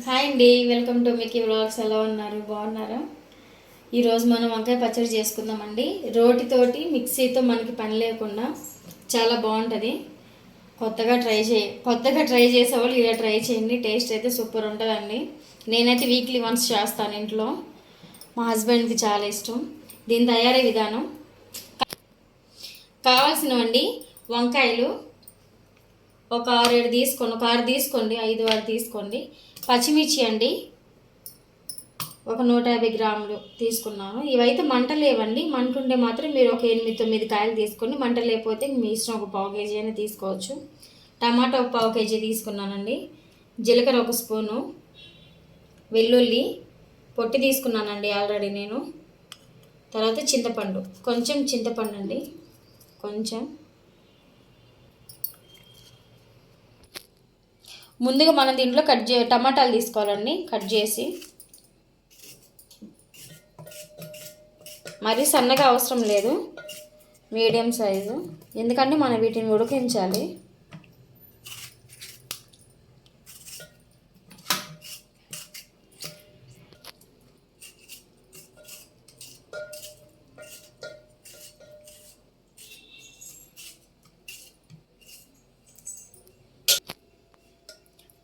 Hi అండి, welcome to Mickey vlogs. ఎలా ఉన్నారు? బాగున్నారా? ఈరోజు మనం వంకాయ పచ్చడి చేసుకుందామండి. రోటితోటి మిక్సీతో మనకి పని లేకుండా చాలా బాగుంటుంది. కొత్తగా ట్రై చేసేవాళ్ళు ఇలా ట్రై చేయండి. టేస్ట్ అయితే సూపర్ ఉంటుందండి. నేనైతే వీక్లీ వన్స్ చేస్తాను ఇంట్లో. మా హస్బెండ్కి చాలా ఇష్టం. దీని తయారీ విధానం కావాల్సినవండి: వంకాయలు ఒక 6-7 తీసుకోండి, ఒక 6 తీసుకోండి, 5-6 తీసుకోండి. పచ్చిమిర్చి అండి ఒక 150 గ్రాములు తీసుకున్నాను. ఇవైతే మంట లేవండి. మంట ఉంటే మాత్రం మీరు ఒక 8-9 కాయలు తీసుకోండి. మంట లేకపోతే మీ ఇష్టం, ఒక పావు కేజీ అయినా తీసుకోవచ్చు. టమాటా ఒక పావు కేజీ తీసుకున్నానండి. జీలకర్ర ఒక స్పూను, వెల్లుల్లి పొట్టి తీసుకున్నానండి ఆల్రెడీ నేను. తర్వాత చింతపండు, కొంచెం చింతపండు అండి, కొంచెం. ముందుగా మనం దీంట్లో టమాటాలు తీసుకోవాలండి. కట్ చేసి, మరీ సన్నగా అవసరం లేదు, మీడియం సైజు, ఎందుకంటే మనం వీటిని ఉడికించాలి.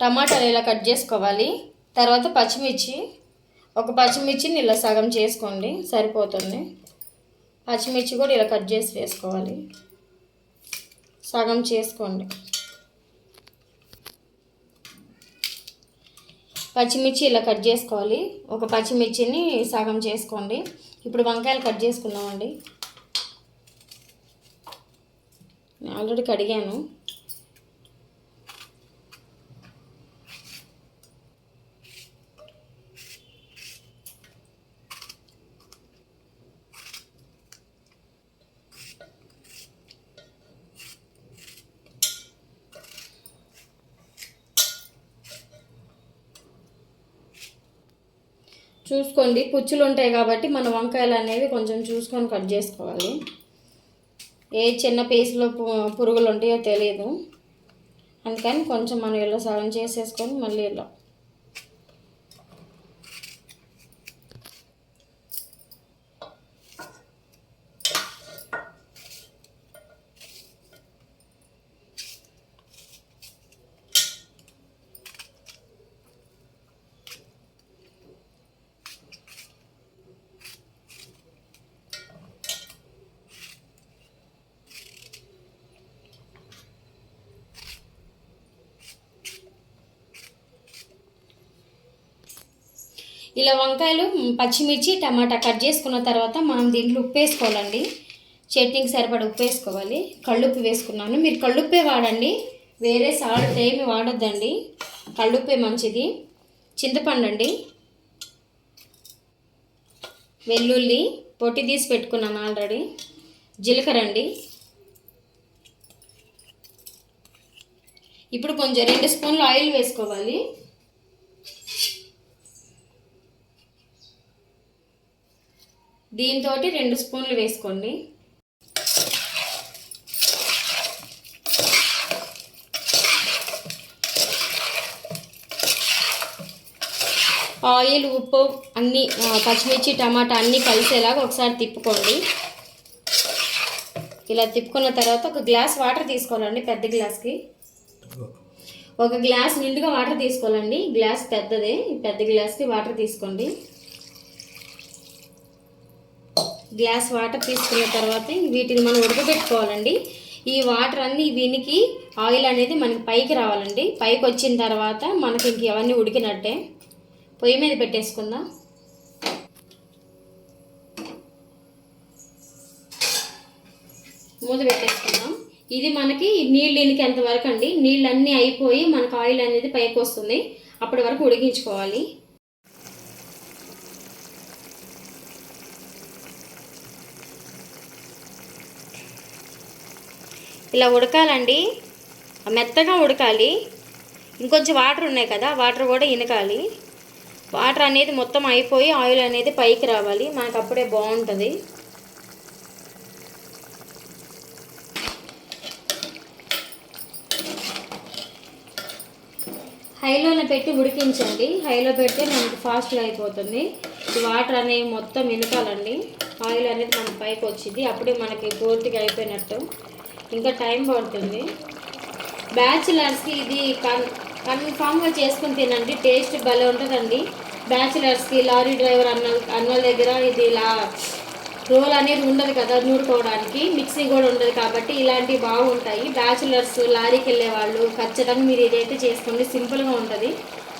టమాటాలు ఇలా కట్ చేసుకోవాలి. తర్వాత ఒక పచ్చిమిర్చిని ఇలా సగం చేసుకోండి, సరిపోతుంది. పచ్చిమిర్చి కూడా ఇలా కట్ చేసి వేసుకోవాలి, సగం చేసుకోండి. పచ్చిమిర్చి ఇలా కట్ చేసుకోవాలి. ఒక పచ్చిమిర్చిని సగం చేసుకోండి. ఇప్పుడు వంకాయలు కట్ చేసుకుందామండి. ఆల్రెడీ కడిగాను. చూసుకోండి, పుచ్చులు ఉంటాయి కాబట్టి మన వంకాయలు అనేవి కొంచెం చూసుకొని కట్ చేసుకోవాలి. ఏ చిన్న పీసులో పురుగులు ఉంటాయో తెలియదు, అందుకని కొంచెం మనం ఇలా సగం చేసేసుకొని మళ్ళీ ఇలా ఇలా వంకాయలు, పచ్చిమిర్చి, టమాటా కట్ చేసుకున్న తర్వాత మనం దీంట్లో ఉప్పు వేసుకోవాలండి. చట్నీకి సరిపడా ఉప్పు వేసుకోవాలి. కళ్ళుప్పు వేసుకున్నాను. మీరు కళ్ళుప్పే వాడండి, వేరే సాల్ట్ ఏమి వాడొద్దండి. కళ్ళుప్పే మంచిది. చింతపండు అండి, వెల్లుల్లి పొట్టి తీసి పెట్టుకున్నాను ఆల్రెడీ, జీలకర్ర అండి. ఇప్పుడు కొంచెం 2 స్పూన్లు ఆయిల్ వేసుకోవాలి. దీంతో 2 స్పూన్లు వేసుకోండి. ఆయిల్, ఉప్పు అన్నీ, పచ్చిమిర్చి, టమాటా అన్నీ కలిసేలాగా ఒకసారి తిప్పుకోండి. ఇలా తిప్పుకున్న తర్వాత ఒక గ్లాస్ వాటర్ తీసుకోవాలండి, పెద్ద గ్లాస్కి. ఒక గ్లాస్ నిండుగా వాటర్ తీసుకోవాలండి. గ్లాస్ పెద్దదే, పెద్ద గ్లాస్కి వాటర్ తీసుకోండి. గ్లాస్ వాటర్ తీసుకున్న తర్వాత వీటిని మనం ఉడకబెట్టుకోవాలండి. ఈ వాటర్ అన్నీ వీనికి ఆయిల్ అనేది మనకి పైకి రావాలండి. పైకి వచ్చిన తర్వాత మనకి ఇంక అవన్నీ ఉడికినట్టే. పొయ్యి మీద పెట్టేసుకుందాం. మూత పెట్టేసుకుందాం. ఇది మనకి నీళ్ళు ఇనికేంత వరకు అండి. నీళ్ళన్నీ అయిపోయి మనకు ఆయిల్ అనేది పైకి వస్తుంది. అప్పటి వరకు ఉడికించుకోవాలి. ఇలా ఉడకాలండి, మెత్తగా ఉడకాలి. ఇంకొంచెం వాటర్ ఉన్నాయి కదా, వాటర్ కూడా ఇనకాలి. వాటర్ అనేది మొత్తం అయిపోయి ఆయిల్ అనేది పైకి రావాలి, మనకు అప్పుడే బాగుంటుంది. హైలోనే పెట్టి ఉడికించండి. హైలో పెడితే మనకి ఫాస్ట్గా అయిపోతుంది. వాటర్ అనేవి మొత్తం ఇనకాలండి. ఆయిల్ అనేది మనకి పైకి వచ్చింది, అప్పుడే మనకి పూర్తిగా అయిపోయినట్టు. ఇంకా టైం పడుతుంది. బ్యాచిలర్స్కి ఇది కన్ఫామ్గా చేసుకుని తినండి, టేస్ట్ భలే ఉంటుందండి. బ్యాచిలర్స్కి, లారీ డ్రైవర్ అన్నల దగ్గర ఇది ఇలా రోల్ అనేది ఉండదు కదా నూరుకోవడానికి, మిక్సీ కూడా ఉండదు కాబట్టి ఇలాంటివి బాగుంటాయి. బ్యాచిలర్స్, లారీకి వెళ్ళే వాళ్ళు ఖచ్చితంగా మీరు ఇదైతే చేసుకోండి. సింపుల్గా ఉంటుంది,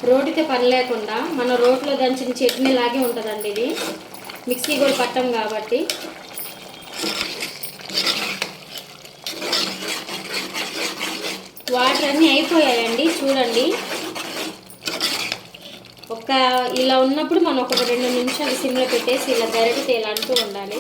రోటితో పని లేకుండా మన రోట్లో దంచిన చట్నీ లాగే ఉంటుందండి. ఇది మిక్సీ కూడా పట్టం కాబట్టి. వాటర్ అన్నీ అయిపోయాయండి, చూడండి. ఇలా ఉన్నప్పుడు మనం ఒక 2 నిమిషాలు సిమ్లో పెట్టేసి ఇలా గరిటెతో ఇలా అంటూ ఉండాలి.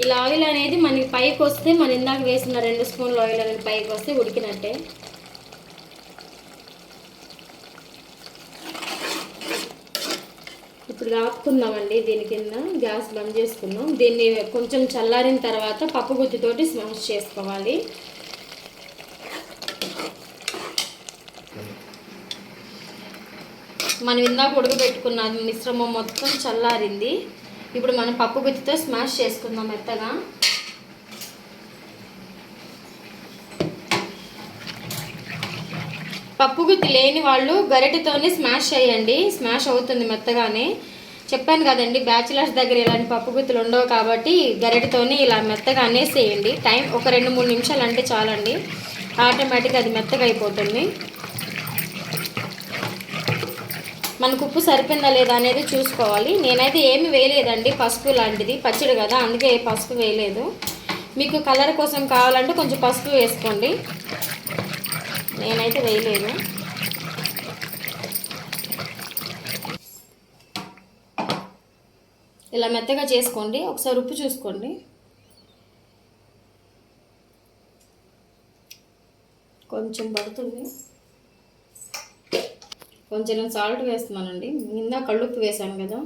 ఇలా ఆయిల్ అనేది మనకి పైకి వస్తే, మన ఇందాక వేసిన 2 స్పూన్ల ఆయిల్ అనేది పైకి వస్తే ఉడికినట్టే. ఇప్పుడు ఆపుకుందామండి. దీని కింద గ్యాస్ బంద్ చేసుకుందాం. దీన్ని కొంచెం చల్లారిన తర్వాత పప్పు గుత్తితోటి స్మాష్ చేసుకోవాలి. మనం ఇందాక ఉడకబెట్టుకున్న మిశ్రమం మొత్తం చల్లారింది. ఇప్పుడు మనం పప్పు గుత్తితో స్మాష్ చేసుకుందాం మెత్తగా. పప్పు గుత్తి లేని వాళ్ళు గరిటెతోనే స్మాష్ చేయండి, స్మాష్ అవుతుంది మెత్తగానే. చెప్పాను కదండి, బ్యాచిలర్స్ దగ్గర ఇలాంటి పప్పు గుత్తులు ఉండవు కాబట్టి గరిటెతోనే ఇలా మెత్తగా అనేసేయండి. టైం ఒక 2-3 నిమిషాలు అంటే చాలండి, ఆటోమేటిక్గా అది మెత్తగా అయిపోతుంది. మనకు ఉప్పు సరిపోయిందా లేదా అనేది చూసుకోవాలి. నేనైతే ఏమి వేయలేదండి, పసుపు లాంటిది పచ్చడి కదా, అందుకే పసుపు వేయలేదు. మీకు కలర్ కోసం కావాలంటే కొంచెం పసుపు వేసుకోండి, నేనైతే వేయలేదు. ఇలా మెత్తగా చేసుకోండి. ఒకసారి ఉప్పు చూసుకోండి. కొంచెం పడుతుంది, కొంచెం నేను సాల్ట్ వేస్తున్నానండి. ఇందాక కళ్ళుప్పు వేసాను కదా.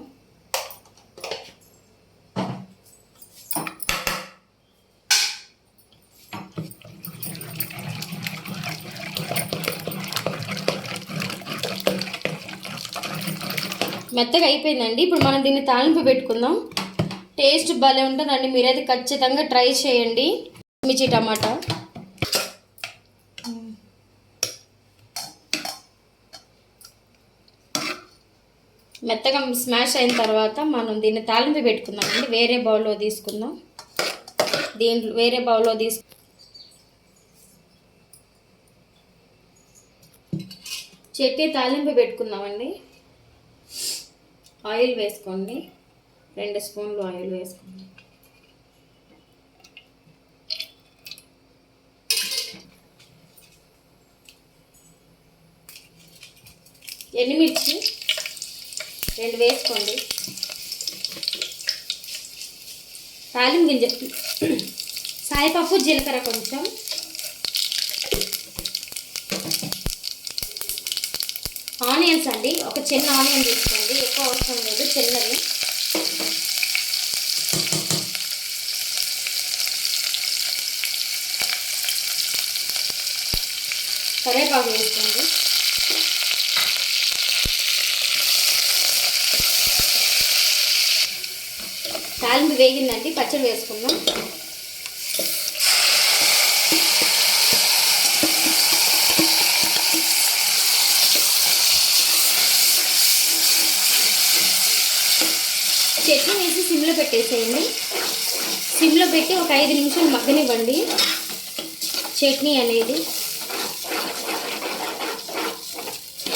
మెత్తగా అయిపోయిందండి. ఇప్పుడు మనం దీన్ని తాలింపు పెట్టుకుందాం. టేస్ట్ భలే ఉంటుందండి, మీరైతే ఖచ్చితంగా ట్రై చేయండి. మిర్చి టమాటా మెత్తగా స్మాష్ అయిన తర్వాత మనం దీన్ని తాలింపు పెట్టుకుందామండి. వేరే బౌల్లో తీసుకుందాం. దీంట్లో వేరే బౌల్లో చట్నీ తాలింపు పెట్టుకుందామండి. ఆయిల్ వేసుకోండి, 2 స్పూన్లు ఆయిల్ వేసుకోండి. ఎండుమిర్చి 2 వేసుకోండి. తాలింపు గింజ, సాయిపప్పు, జీలకర్ర కొంచెం, ఆనియన్స్ అండి. ఒక చిన్న ఆనియన్ తీసుకోండి, ఎక్కువ అవసరం లేదు, చిన్నది. కరివేపాకు వేసుకోండి. తాలింపు వేగిందండి, పచ్చడి వేసుకుందాం. చట్నీ వేసి సిమ్లో పెట్టేసేయండి. సిమ్లో పెట్టి ఒక 5 నిమిషాలు మగ్గనివ్వండి. చట్నీ అనేది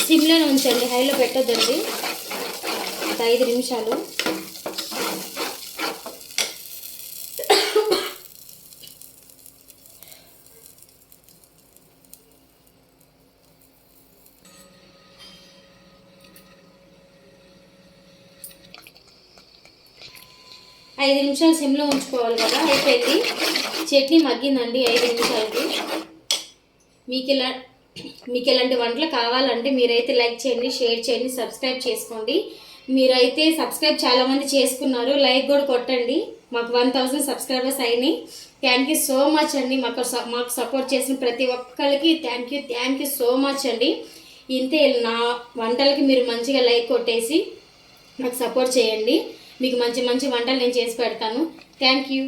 సిమ్లోనే ఉంచండి, హైలో పెట్టొద్దండి. ఒక 5 నిమిషాలు. ఐదు నిమిషాలు సిమ్లో ఉంచుకోవాలి కదా. అయిపోయింది, చట్నీ మగ్గిందండి 5 నిమిషాలకి. మీకు ఇలాంటి వంటలు కావాలంటే మీరైతే లైక్ చేయండి, షేర్ చేయండి, సబ్స్క్రైబ్ చేసుకోండి. మీరైతే సబ్స్క్రైబ్ చాలామంది చేసుకున్నారు, లైక్ కూడా కొట్టండి. మాకు 1000 సబ్స్క్రైబర్స్ అయినాయి. థ్యాంక్ యూ సో మచ్ అండి. మాకు సపోర్ట్ చేసిన ప్రతి ఒక్కరికి థ్యాంక్ యూ సో మచ్ అండి. ఇంతే, నా వంటలకి మీరు మంచిగా లైక్ కొట్టేసి నాకు సపోర్ట్ చేయండి. మీకు మంచి మంచి వంటలు నేను చేసి పెడతాను. Thank you.